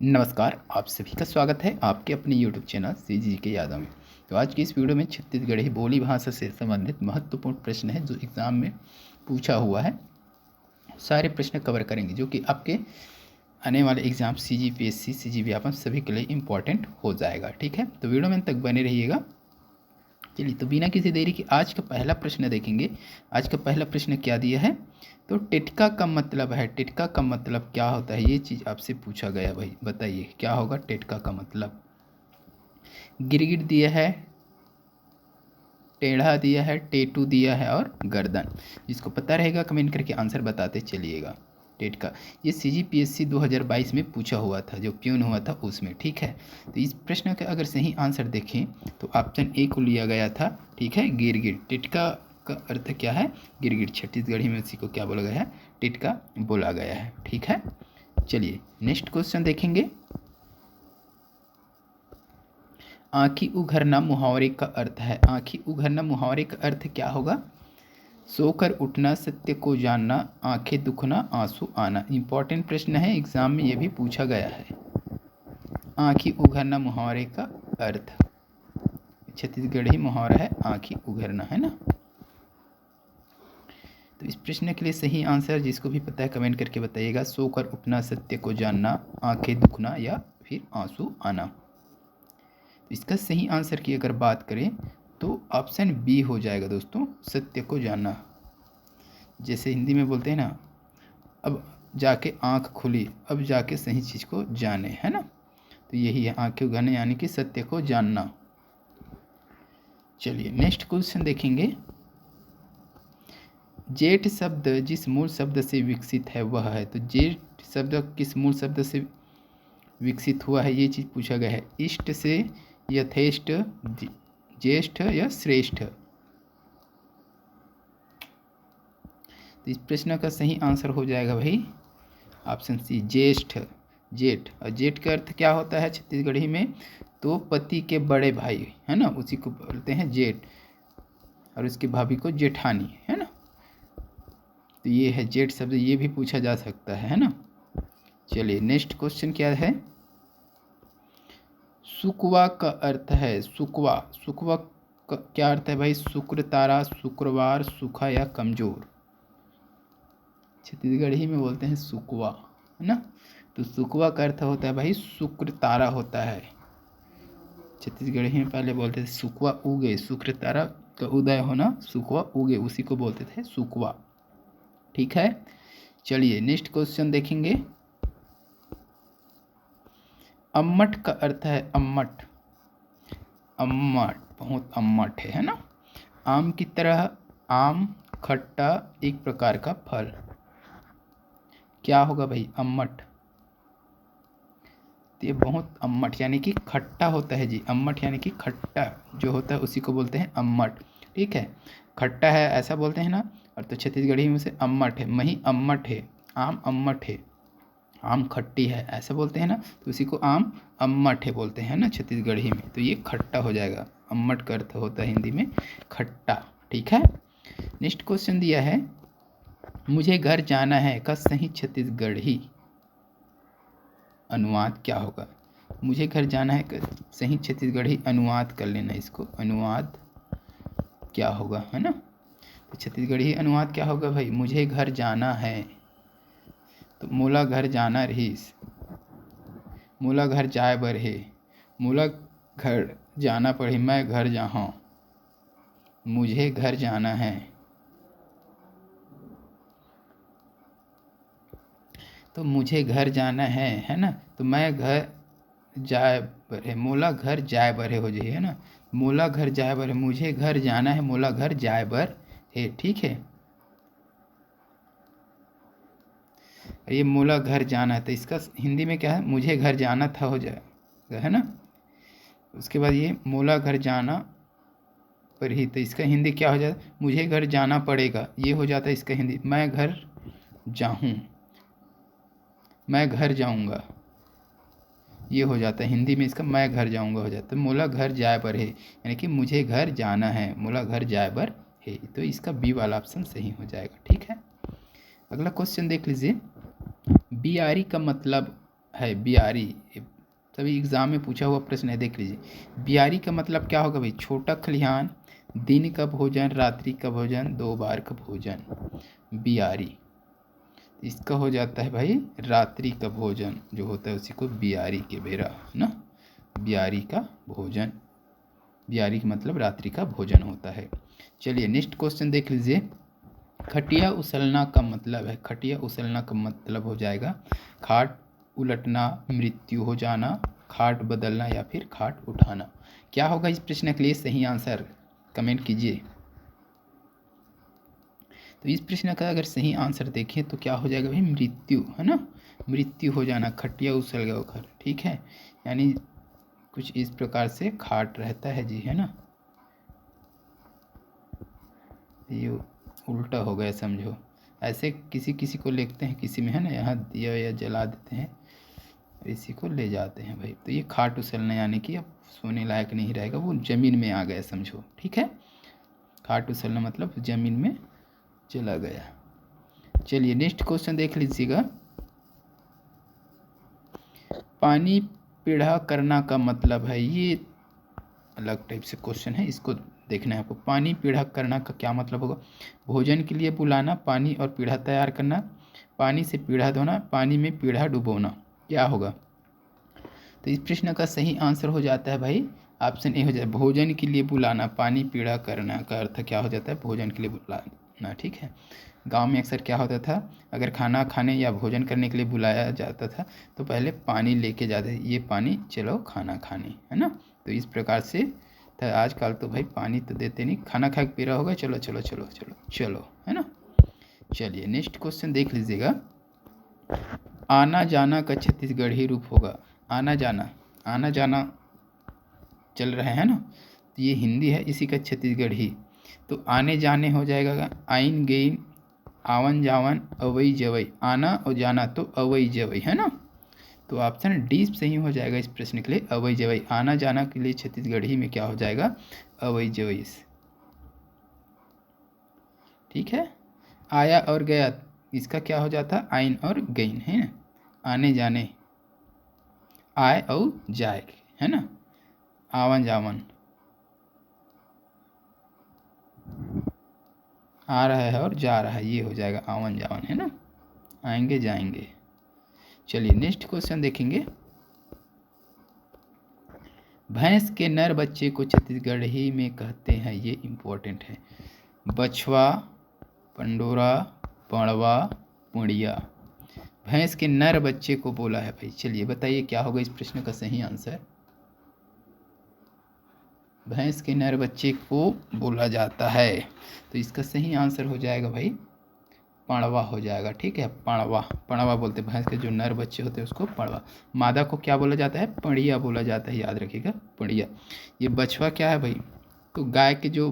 नमस्कार, आप सभी का स्वागत है आपके अपने यूट्यूब चैनल सीजी के यादों में। तो आज की इस वीडियो में छत्तीसगढ़ी बोली भाषा से संबंधित महत्वपूर्ण प्रश्न है जो एग्ज़ाम में पूछा हुआ है। सारे प्रश्न कवर करेंगे जो कि आपके आने वाले एग्ज़ाम सीजीपीएससी सीजी व्यापम सभी के लिए इम्पॉर्टेंट हो जाएगा। ठीक है, तो वीडियो में अंत तक बने रहिएगा। चलिए, तो बिना किसी देरी के आज का पहला प्रश्न देखेंगे। आज का पहला प्रश्न क्या दिया है, तो टिटका का मतलब है, टिटका का मतलब क्या होता है, ये चीज़ आपसे पूछा गया भाई। बताइए क्या होगा टिटका का मतलब। गिरगिट दिया है, टेढ़ा दिया है, टेटू दिया है और गर्दन। जिसको पता रहेगा कमेंट करके आंसर बताते चलिएगा। टिटका ये सीजीपीएससी 2022 में पूछा हुआ था, जो प्यून हुआ था उसमें। ठीक है, तो इस प्रश्न का अगर सही आंसर देखें तो ऑप्शन ए को लिया गया था। ठीक है, गिरगिट। टिटका का अर्थ क्या है, गिरगिट। छत्तीसगढ़ी में उसी को क्या बोला गया है, टिटका बोला गया है। ठीक है, चलिए नेक्स्ट क्वेश्चन देखेंगे। आँखी उघरना मुहावरे का अर्थ है। आँखी उघरना मुहावरे का अर्थ क्या होगा, सोकर उठना, सत्य को जानना, आंखें दुखना, आंसू आना। इंपॉर्टेंट प्रश्न है, एग्जाम में ये भी पूछा गया है। आँखी उघरना मुहावरे का अर्थ, छत्तीसगढ़ी मुहावरा है आँखी उघरना, है ना। तो इस प्रश्न के लिए सही आंसर जिसको भी पता है कमेंट करके बताइएगा। सोकर उठना, सत्य को जानना, आंखें दुखना या फिर आंसू आना। इसका सही आंसर की अगर बात करें तो ऑप्शन बी हो जाएगा दोस्तों, सत्य को जानना। जैसे हिंदी में बोलते हैं ना, अब जाके आँख खुली, अब जाके सही चीज़ को जाने, है ना। तो यही है आँखें उघाड़ना, यानी कि सत्य को जानना। चलिए नेक्स्ट क्वेश्चन देखेंगे। जेठ शब्द जिस मूल शब्द से विकसित है वह है। तो जेठ शब्द किस मूल शब्द से विकसित हुआ है, ये चीज़ पूछा गया है। इष्ट से, यथेष्ट, ज्येष्ठ या श्रेष्ठ। तो इस प्रश्न का सही आंसर हो जाएगा भाई ऑप्शन सी, ज्येष्ठ। जेठ, और जेठ का अर्थ क्या होता है छत्तीसगढ़ी में, तो पति के बड़े भाई, है ना, उसी को बोलते हैं जेठ, और उसकी भाभी को जेठानी, है ना। तो ये है जेठ शब्द, ये भी पूछा जा सकता है ना। चलिए नेक्स्ट क्वेश्चन क्या है। सुकवा का अर्थ है, सुकवा। सुकवा का क्या अर्थ है भाई, शुक्र तारा, शुक्रवार, सूखा या कमजोर। छत्तीसगढ़ी में बोलते हैं सुकवा, है ना। तो सुकवा का अर्थ होता है भाई शुक्र तारा होता है। छत्तीसगढ़ी में पहले बोलते थे सुकवा उगे, शुक्र तारा का उदय होना, सुकवा उगे, उसी को बोलते थे सुकवा। ठीक है, चलिए नेक्स्ट क्वेश्चन देखेंगे। अम्मट का अर्थ है, अम्मट। अम्मट बहुत अम्मट है ना। आम की तरह, आम खट्टा, एक प्रकार का फल। क्या होगा भाई अम्मट, तो ये बहुत अम्मट यानी कि खट्टा होता है जी। अम्मट यानी कि खट्टा जो होता है उसी को बोलते हैं अम्मट। ठीक है, खट्टा है ऐसा बोलते हैं ना, और तो छत्तीसगढ़ी में से अम्मट है, मही अम्मट है, आम अम्मट है, आम खट्टी है ऐसा बोलते हैं ना, तो उसी को आम अम्मट है बोलते हैं ना छत्तीसगढ़ी में। तो ये खट्टा हो जाएगा, अम्मट का अर्थ होता है हिंदी में खट्टा। ठीक है, नेक्स्ट क्वेश्चन दिया है, मुझे घर जाना है का सही छत्तीसगढ़ी अनुवाद क्या होगा। मुझे घर जाना है का सही छत्तीसगढ़ी अनुवाद कर लेना, इसको अनुवाद क्या होगा, है ना। तो छत्तीसगढ़ी अनुवाद क्या होगा भाई, मुझे घर जाना है, तो मोला घर जाना रहीस, मोला घर जाए बर हे, मोला घर जाना पड़े, मैं घर जाऊँ, मुझे घर जाना है। तो मुझे घर जाना है ना, तो मैं घर जाए बर है, मोला घर जाए बर है हो जाइए, है ना। मोला घर जाए बर है, मुझे घर जाना है, मोला घर जाए बर है। ठीक है, ये मोला घर जाना है, तो इसका हिंदी में क्या है, मुझे घर जाना था हो जाएगा, है ना। उसके बाद ये मोला घर जाना पर ही, तो इसका हिंदी क्या हो जाता है, मुझे घर जाना पड़ेगा, ये हो जाता है इसका हिंदी, मैं घर जाऊँ, मैं घर जाऊँगा, ये हो जाता है हिंदी में इसका मैं घर जाऊँगा हो जाता है। मोला घर जाए पर है यानी कि मुझे घर जाना है, मोला घर जाए पर है, तो इसका बी वाला ऑप्शन सही हो जाएगा। ठीक है, अगला क्वेश्चन देख लीजिए। बियारी का मतलब है बियारी। तभी एग्जाम में पूछा हुआ प्रश्न है, देख लीजिए। बियारी का मतलब क्या होगा भाई? छोटा खलिहान, दिन का भोजन, रात्रि का भोजन, 2 बार का भोजन, बियारी। इसका हो जाता है भाई रात्रि का भोजन जो होता है उसी को बियारी के बेरा, है ना। बियारी का भोजन, बियारी का मतलब रात्रि का भोजन होता है। चलिए नेक्स्ट क्वेश्चन देख लीजिए। खटिया उछलना का मतलब है, खटिया उछलना का मतलब हो जाएगा खाट उलटना, मृत्यु हो जाना, खाट बदलना या फिर खाट उठाना। क्या होगा इस प्रश्न के लिए सही आंसर? कमेंट कीजिए। तो इस प्रश्न का अगर सही आंसर देखें तो क्या हो जाएगा भाई? मृत्यु, है ना। मृत्यु हो जाना, खटिया उछल गया घर, ठीक है। यानी कुछ इस प्रकार से खाट रहता है जी, है ना। ये उल्टा हो गया समझो। ऐसे किसी किसी को लिखते हैं, किसी में है ना, यहाँ दिया या जला देते हैं, इसी को ले जाते हैं भाई। तो ये खाट उछलना यानी कि अब सोने लायक नहीं रहेगा, वो ज़मीन में आ गया समझो, ठीक है। खाट उछलना मतलब ज़मीन में चला गया। चलिए नेक्स्ट क्वेश्चन देख लीजिएगा। पानी पीढ़ा करना का मतलब है, ये अलग टाइप से क्वेश्चन है, इसको देखना है आपको। पानी पीढ़ा करना का क्या मतलब होगा? भोजन के लिए बुलाना, पानी और पीढ़ा तैयार करना, पानी से पीढ़ा धोना, पानी में पीढ़ा डुबोना। क्या होगा? तो इस प्रश्न का सही आंसर हो जाता है भाई ऑप्शन ए हो जाए, भोजन के लिए बुलाना। पानी पीढ़ा करना का अर्थ क्या हो जाता है? भोजन के लिए बुलाना, ठीक है। गांव में अक्सर क्या होता था, अगर खाना खाने या भोजन करने के लिए बुलाया जाता था तो पहले पानी लेके जाते थे, ये पानी चलो खाना खाने, है ना। तो इस प्रकार से था। आजकल तो भाई पानी तो देते नहीं, खाना खा के पी रहा होगा, चलो चलो चलो चलो चलो, है ना। चलिए नेक्स्ट क्वेश्चन देख लीजिएगा। आना जाना का छत्तीसगढ़ी रूप होगा। आना जाना, आना जाना चल रहे हैं ना, तो ये हिंदी है, इसी का छत्तीसगढ़ी। तो आने जाने हो जाएगा आइन गेइन, आवन जावन, अवई जवई। आना और जाना तो अवई जवई, है ना। तो ऑप्शन डी सही हो जाएगा इस प्रश्न के लिए, अवई जवई। आना जाना के लिए छत्तीसगढ़ी में क्या हो जाएगा? अवई जवई, ठीक है। आया और गया, इसका क्या हो जाता? आइन और गइन, है ना। आने जाने, आए और जाए, है ना। आवन जावन, आ रहा है और जा रहा है, ये हो जाएगा आवन जावन, है ना। आएंगे जाएंगे। चलिए नेक्स्ट क्वेश्चन देखेंगे। भैंस के नर बच्चे को छत्तीसगढ़ी में कहते हैं, ये इम्पोर्टेंट है। बछवा, पंडोरा, पड़वा, पुड़िया। भैंस के नर बच्चे को बोला है भाई। चलिए बताइए क्या होगा इस प्रश्न का सही आंसर? भैंस के नर बच्चे को बोला जाता है, तो इसका सही आंसर हो जाएगा भाई पड़वा हो जाएगा, ठीक है। पड़वा, पड़वा बोलते हैं भैंस के जो नर बच्चे होते हैं उसको पड़वा। मादा को क्या बोला जाता है? पड़िया बोला जाता है, याद रखिएगा, पड़िया। ये बछवा क्या है भाई? तो गाय के जो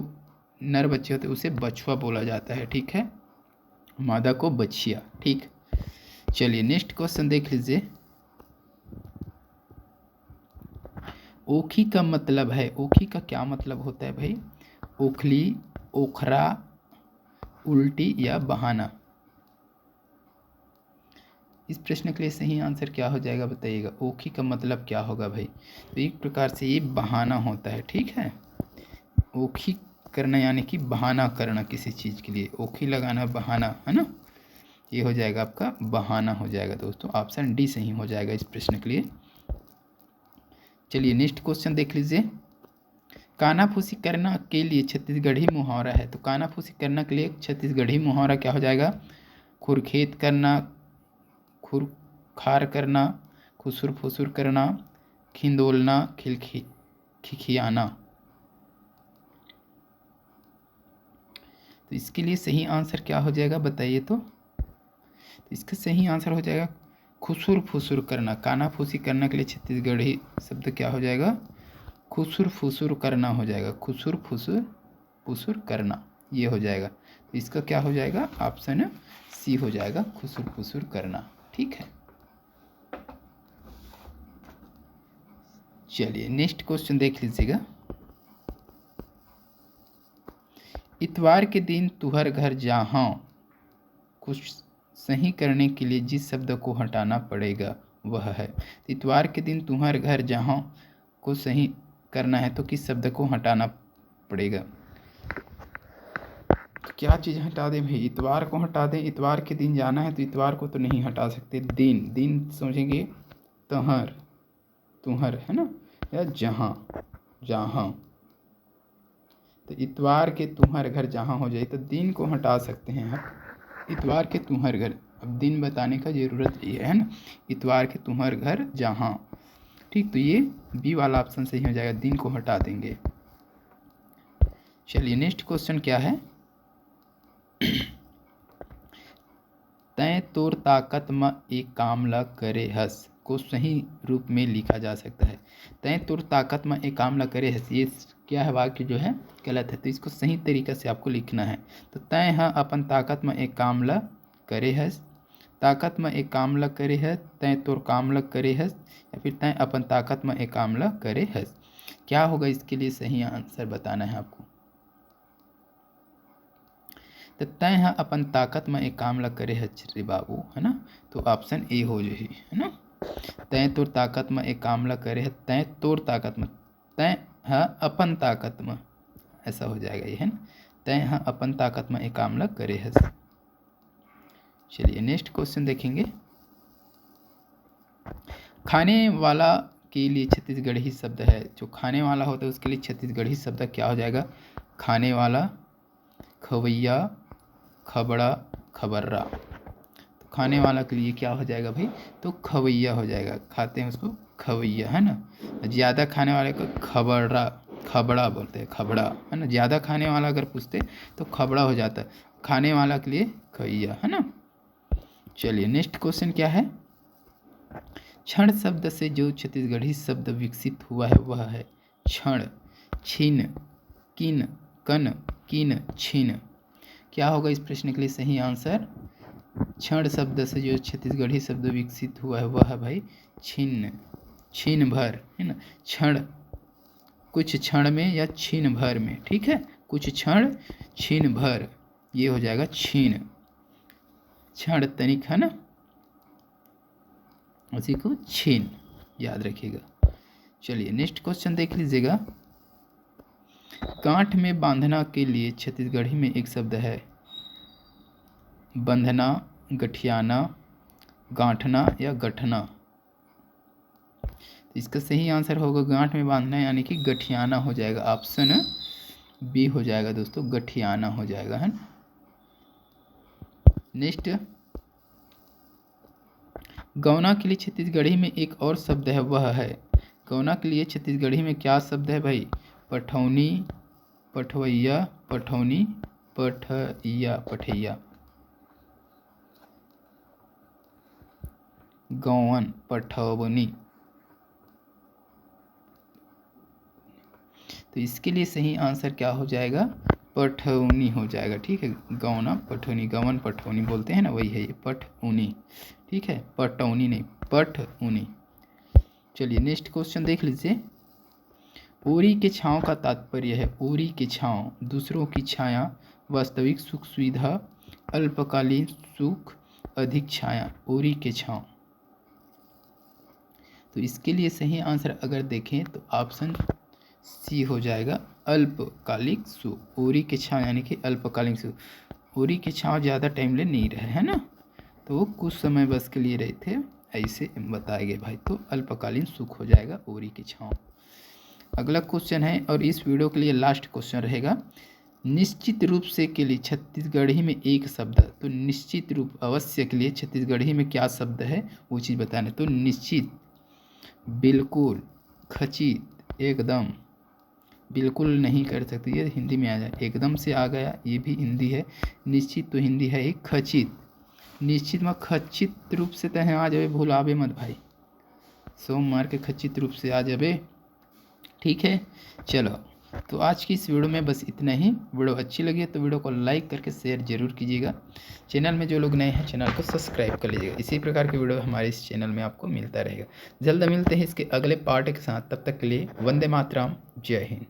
नर बच्चे होते हैं उसे बछवा बोला जाता है, ठीक है। मादा को बछिया, ठीक। चलिए नेक्स्ट क्वेश्चन देख लीजिए। ओखी का मतलब है, ओखी का क्या मतलब होता है भाई? ओखली, ओखरा, उल्टी या बहाना। इस प्रश्न के लिए सही आंसर क्या हो जाएगा बताइएगा? ओखी का मतलब क्या होगा भाई? तो एक प्रकार से ये बहाना होता है, ठीक है। ओखी करना यानी कि बहाना करना किसी चीज़ के लिए, ओखी लगाना बहाना, है ना। ये हो जाएगा आपका बहाना हो जाएगा दोस्तों, ऑप्शन डी सही हो जाएगा इस प्रश्न के लिए। चलिए नेक्स्ट क्वेश्चन देख लीजिए। कानाफूसी करना के लिए छत्तीसगढ़ी मुहावरा है, तो कानाफूसी करना के लिए छत्तीसगढ़ी मुहावरा क्या हो जाएगा? खुरखेत करना, खुर खार करना, खुसुर फुसुर करना, खिंदोलना, खिखियाना। तो इसके लिए सही आंसर क्या हो जाएगा बताइए तो इसका सही आंसर हो जाएगा खुसुर फुसुर करना। कानाफूसी करने के लिए छत्तीसगढ़ी शब्द क्या हो जाएगा? खुसुर फुसुर करना हो जाएगा, खुसुर फुसुर फुसुर करना, ये हो जाएगा। तो इसका क्या हो जाएगा? ऑप्शन सी हो जाएगा, खुसुर फुसुर करना, ठीक है। चलिए नेक्स्ट क्वेश्चन देख लीजिएगा। इतवार के दिन तुहर घर जहाँ, कुछ सही करने के लिए जिस शब्द को हटाना पड़ेगा वह है। इतवार के दिन तुम्हारे घर जहाँ को सही करना है तो किस शब्द को हटाना पड़ेगा? तो क्या चीज़ हटा दें भाई? इतवार को हटा दें। इतवार के दिन जाना है तो इतवार को तो नहीं हटा सकते। दिन, दिन सोचेंगे तहर, तुहर है ना, या जहाँ, जहाँ। तो इतवार के तुम्हारे घर जहाँ हो जाए तो दिन को हटा सकते हैं आप। इतवार के तुम्हारे घर, अब दिन बताने का ज़रूरत नहीं है ना। इतवार के तुम्हारे घर जहाँ, ठीक। तो ये बी वाला ऑप्शन सही हो जाएगा, दिन को हटा देंगे। चलिए नेक्स्ट क्वेश्चन क्या है? तय तोर ताकत म एक काम ला करे हस को सही रूप में लिखा जा सकता है। तय तोर ताकत म एक काम ला करे हस, ये क्या है? वाक्य जो है गलत है, तो इसको सही तरीके से आपको लिखना है। तो तय ह अपन ताकत में एक काम ला करे हस, ताकत में एक काम ला करे हस, तय तोर काम ला करे हस, या फिर तय अपन ताकत में एक काम ला करे हस। क्या होगा इसके लिए सही आंसर बताना है आपको। तो तय ह अपन ताकत में एक काम ला करे हस रे बाबू, है ना। तो ऑप्शन ए हो जाए, है ना। तय तोर ताकत में एक काम ला करे है, तय तोर ताकत में, तय ह अपन ताकत में, ऐसा हो जाएगा ये, है ना। तय ह अपन ताकत में एक काम ला करे हस। चलिए नेक्स्ट क्वेश्चन देखेंगे। खाने वाला के लिए छत्तीसगढ़ी शब्द है, जो खाने वाला होता है उसके लिए छत्तीसगढ़ी शब्द क्या हो जाएगा? खाने वाला, खवैया, खबड़ा, खबर्रा। तो खाने वाला के लिए क्या हो जाएगा भाई? तो खवैया हो जाएगा, खाते हैं उसको खवैया, है ना। ज़्यादा खाने वाले को खबड़ा, खबड़ा बोलते हैं, खबड़ा, है ना। ज़्यादा खाने वाला अगर पूछते तो खबड़ा हो जाता, खाने वाला के लिए खवैया, है ना। चलिए नेक्स्ट क्वेश्चन क्या है? क्षण शब्द से जो छत्तीसगढ़ी शब्द विकसित हुआ है वह है क्षण, छीन, किन, कन, किन, छीन। क्या होगा इस प्रश्न के लिए सही आंसर? क्षण शब्द से जो छत्तीसगढ़ी शब्द विकसित हुआ है वह है भाई छीन, छीन भर, है ना। क्षण कुछ क्षण में या छीन भर में, ठीक है। कुछ क्षण, छीन भर, ये हो जाएगा छीन, क्षण तनिक, है ना, उसी को छीन याद रखिएगा। चलिए नेक्स्ट क्वेश्चन देख लीजिएगा। गांठ में बांधना के लिए छत्तीसगढ़ी में एक शब्द है बंधना, गठियाना, गांठना या गठना। इसका सही आंसर होगा गांठ में बांधना यानी कि गठियाना हो जाएगा। ऑप्शन बी हो जाएगा दोस्तों, गठियाना हो जाएगा, है ना। नेक्स्ट, गौना के लिए छत्तीसगढ़ी में एक और शब्द है वह है, गौना के लिए छत्तीसगढ़ी में क्या शब्द है भाई? पठौनी, पठवैया, पठौनी, पठैया, पठैया। गौवन, पठौनी। तो इसके लिए सही आंसर क्या हो जाएगा? पठौनी हो जाएगा, ठीक है। गौना, पठौनी, गवन पठौनी बोलते हैं ना, वही है ये पठौनी, ठीक है। पठौनी नहीं, पठौनी। चलिए नेक्स्ट क्वेश्चन देख लीजिए। ओरी के छांव का तात्पर्य है, ओरी के छांव, दूसरों की छाया, वास्तविक सुख सुविधा, अल्पकालीन सुख, अधिक छाया। ओरी के छांव, तो इसके लिए सही आंसर अगर देखें तो ऑप्शन सी हो जाएगा, अल्पकालिक सुख। ओरी के छांव यानी कि अल्पकालिक सुख। ओरी के छांव ज़्यादा टाइम ले नहीं रहे, है ना, तो वो कुछ समय बस के लिए रहे थे, ऐसे बताए गए भाई। तो अल्पकालीन सुख हो जाएगा ओरी के छांव। अगला क्वेश्चन है और इस वीडियो के लिए लास्ट क्वेश्चन रहेगा। निश्चित रूप से के लिए छत्तीसगढ़ी में एक शब्द, तो निश्चित रूप अवश्य के लिए छत्तीसगढ़ी में क्या शब्द है वो चीज़ बताना। तो निश्चित, बिल्कुल, खचित, एकदम। बिल्कुल नहीं कर सकते, ये हिंदी में आ जाए, एकदम से आ गया, ये भी हिंदी है। निश्चित तो हिंदी है, एक खचित, निश्चित में खचित रूप से तह आ जाए, भूलावे मत भाई, सोमवार के खचित रूप से आ जाए, ठीक है। चलो तो आज की इस वीडियो में बस इतना ही। वीडियो अच्छी लगी तो वीडियो को लाइक करके शेयर जरूर कीजिएगा। चैनल में जो लोग नए हैं चैनल को सब्सक्राइब कर लीजिएगा। इसी प्रकार की वीडियो हमारे इस चैनल में आपको मिलता रहेगा। जल्द मिलते हैं इसके अगले पार्ट के साथ, तब तक के लिए वंदे मातरम, जय हिंद।